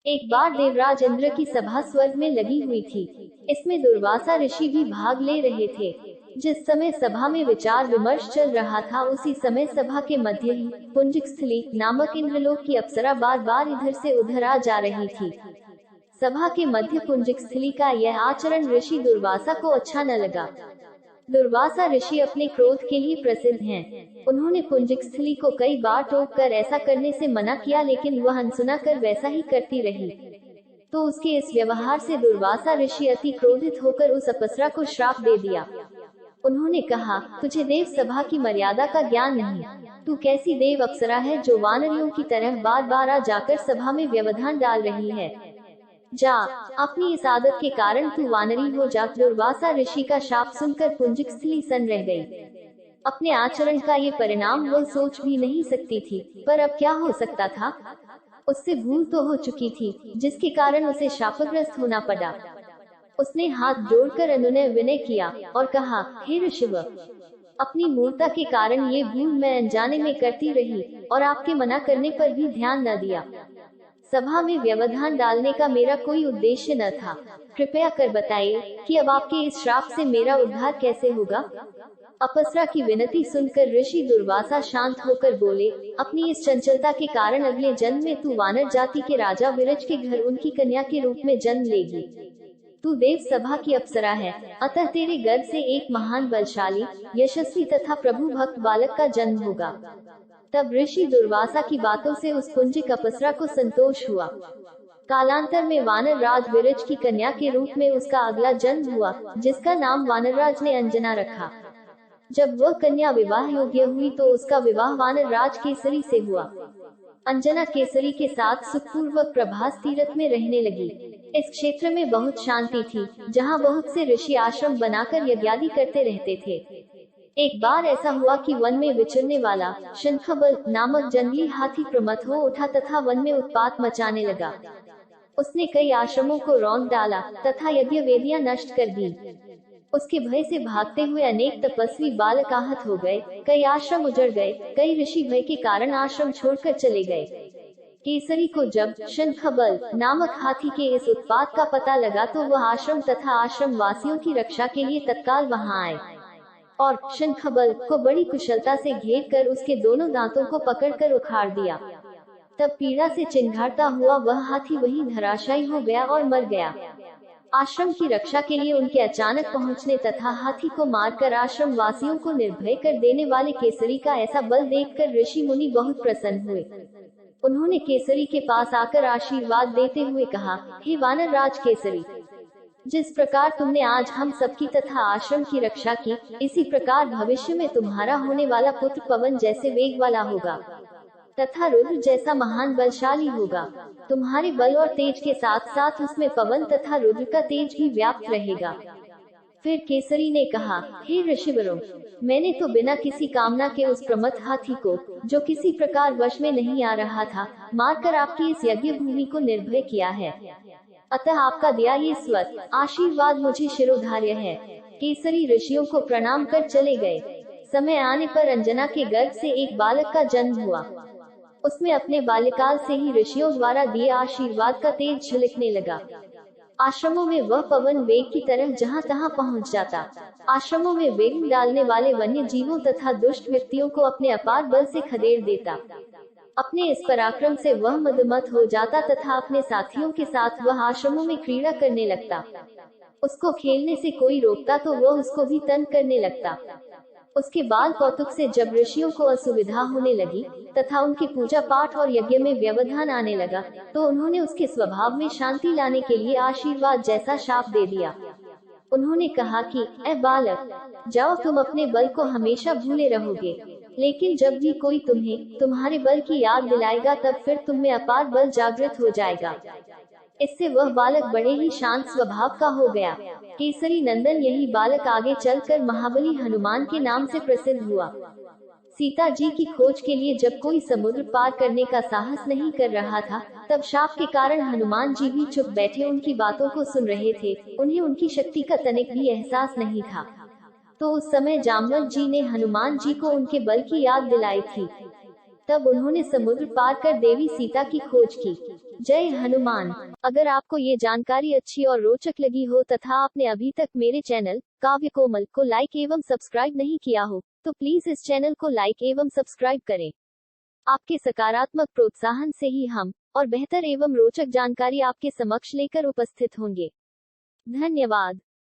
एक बार देवराज इंद्र की सभा स्वर्ग में लगी हुई थी। इसमें दुर्वासा ऋषि भी भाग ले रहे थे। जिस समय सभा में विचार विमर्श चल रहा था, उसी समय सभा के मध्य ही पुंजिक स्थली नामक इंद्रलोक की अप्सरा बार बार इधर से उधर आ जा रही थी। सभा के मध्य पुंजिक स्थली का यह आचरण ऋषि दुर्वासा को अच्छा न लगा। दुर्वासा ऋषि अपने क्रोध के लिए प्रसिद्ध हैं। उन्होंने पुंजिक स्थली को कई बार टोक कर ऐसा करने से मना किया, लेकिन वह अनसुना कर वैसा ही करती रही। तो उसके इस व्यवहार से दुर्वासा ऋषि अति क्रोधित होकर उस अप्सरा को श्राप दे दिया। उन्होंने कहा, तुझे देव सभा की मर्यादा का ज्ञान नहीं। तू कैसी देव अप्सरा है जो वानरियों की तरह बार बार आ जाकर सभा में व्यवधान डाल रही है। जा, अपनी इस आदत के कारण तू वानरी हो जा। दुर्वासा ऋषि का शाप सुनकर पुंजिक स्थली सन्न रह गई। अपने आचरण का ये परिणाम वह सोच भी नहीं सकती थी, पर अब क्या हो सकता था। उससे भूल तो हो चुकी थी, जिसके कारण उसे शापग्रस्त होना पड़ा। उसने हाथ जोड़कर अनुनय विनय किया और कहा, हे ऋषिव, अपनी मूर्खता के कारण ये भूल मैं अनजाने में करती रही और आपके मना करने पर भी ध्यान न दिया। सभा में व्यवधान डालने का मेरा कोई उद्देश्य न था। कृपया कर बताइए कि अब आपके इस श्राप से मेरा उद्धार कैसे होगा। अप्सरा की विनती सुनकर ऋषि दुर्वासा शांत होकर बोले, अपनी इस चंचलता के कारण अगले जन्म में तू वानर जाति के राजा विरज के घर उनकी कन्या के रूप में जन्म लेगी। तू देव सभा की अप्सरा है, अतः तेरे गर्भ से एक महान बलशाली, यशस्वी तथा प्रभु भक्त बालक का जन्म होगा। तब ऋषि दुर्वासा की बातों से उस पुंजिक अप्सरा को संतोष हुआ। कालांतर में वानर राज विरज की कन्या के रूप में उसका अगला जन्म हुआ, जिसका नाम वानरराज ने अंजना रखा। जब वह कन्या विवाह योग्य हुई तो उसका विवाह वानर राज केसरी से हुआ। अंजना केसरी के साथ सुखपूर्वक प्रभास तीर्थ में रहने लगी। इस क्षेत्र में बहुत शांति थी, जहाँ बहुत से ऋषि आश्रम बनाकर यज्ञादि करते रहते थे। एक बार ऐसा हुआ कि वन में विचरने वाला शंखबल नामक जंगली हाथी प्रमत्त हो उठा तथा वन में उत्पात मचाने लगा। उसने कई आश्रमों को रौंद डाला तथा यज्ञ वेदियां नष्ट कर दी। उसके भय से भागते हुए अनेक तपस्वी बालक आहत हो गए, कई आश्रम उजड़ गए, कई ऋषि भय के कारण आश्रम छोड़कर चले गए। केसरी को जब शंखबल नामक हाथी के इस उत्पात का पता लगा तो वह आश्रम तथा आश्रम वासियों की रक्षा के लिए तत्काल वहां आए और शंखबल को बड़ी कुशलता से घेर कर उसके दोनों दांतों को पकड़कर उखाड़ दिया। तब पीड़ा से चिंघाड़ता हुआ वह हाथी वहीं धराशायी हो गया और मर गया। आश्रम की रक्षा के लिए उनके अचानक पहुंचने तथा हाथी को मारकर आश्रम वासियों को निर्भय कर देने वाले केसरी का ऐसा बल देखकर ऋषि मुनि बहुत प्रसन्न हुए। उन्होंने केसरी के पास आकर आशीर्वाद देते हुए कहा, हे वानर राज केसरी, जिस प्रकार तुमने आज हम सबकी तथा आश्रम की रक्षा की, इसी प्रकार भविष्य में तुम्हारा होने वाला पुत्र पवन जैसे वेग वाला होगा तथा रुद्र जैसा महान बलशाली होगा। तुम्हारे बल और तेज के साथ साथ उसमें पवन तथा रुद्र का तेज भी व्याप्त रहेगा। फिर केसरी ने कहा, हे ऋषिवरों, मैंने तो बिना किसी कामना के उस प्रमत्त हाथी को, जो किसी प्रकार वश में नहीं आ रहा था, मारकर आपकी इस यज्ञ भूमि को निर्भय किया है। अतः आपका दिया ये स्वत आशीर्वाद मुझे शिरोधार्य है। केसरी ऋषियों को प्रणाम कर चले गए। समय आने पर अंजना के गर्भ से एक बालक का जन्म हुआ। उसमें अपने बाल्यकाल से ही ऋषियों द्वारा दिए आशीर्वाद का तेज झलकने लगा। आश्रमों में वह पवन वेग की तरह जहां तहां पहुंच जाता। आश्रमों में वेग डालने वाले वन्य जीवों तथा दुष्ट व्यक्तियों को अपने अपार बल से खदेड़ देता। अपने इस पराक्रम से वह मदमस्त हो जाता तथा अपने साथियों के साथ वह आश्रमों में क्रीड़ा करने लगता। उसको खेलने से कोई रोकता तो वह उसको भी तंग करने लगता। उसके बाल कौतुक से जब ऋषियों को असुविधा होने लगी तथा उनकी पूजा पाठ और यज्ञ में व्यवधान आने लगा, तो उन्होंने उसके स्वभाव में शांति लाने के लिए आशीर्वाद जैसा शाप दे दिया। उन्होंने कहा कि ए बालक, जाओ, तुम अपने बल को हमेशा भूले रहोगे, लेकिन जब भी कोई तुम्हें तुम्हारे बल की याद दिलाएगा तब फिर तुम में अपार बल जागृत हो जाएगा। इससे वह बालक बड़े ही शांत स्वभाव का हो गया। केसरी नंदन यही बालक आगे चलकर महाबली हनुमान के नाम से प्रसिद्ध हुआ। सीता जी की खोज के लिए जब कोई समुद्र पार करने का साहस नहीं कर रहा था, तब शाप के कारण हनुमान जी भी चुप बैठे उनकी बातों को सुन रहे थे। उन्हें उनकी शक्ति का तनिक भी एहसास नहीं था। तो उस समय जामवंत जी ने हनुमान जी को उनके बल की याद दिलाई थी। तब उन्होंने समुद्र पार कर देवी सीता की खोज की। जय हनुमान। अगर आपको ये जानकारी अच्छी और रोचक लगी हो तथा आपने अभी तक मेरे चैनल काव्य कोमल को लाइक एवं सब्सक्राइब नहीं किया हो, तो प्लीज इस चैनल को लाइक एवं सब्सक्राइब करें। आपके सकारात्मक प्रोत्साहन से ही हम और बेहतर एवं रोचक जानकारी आपके समक्ष लेकर उपस्थित होंगे। धन्यवाद।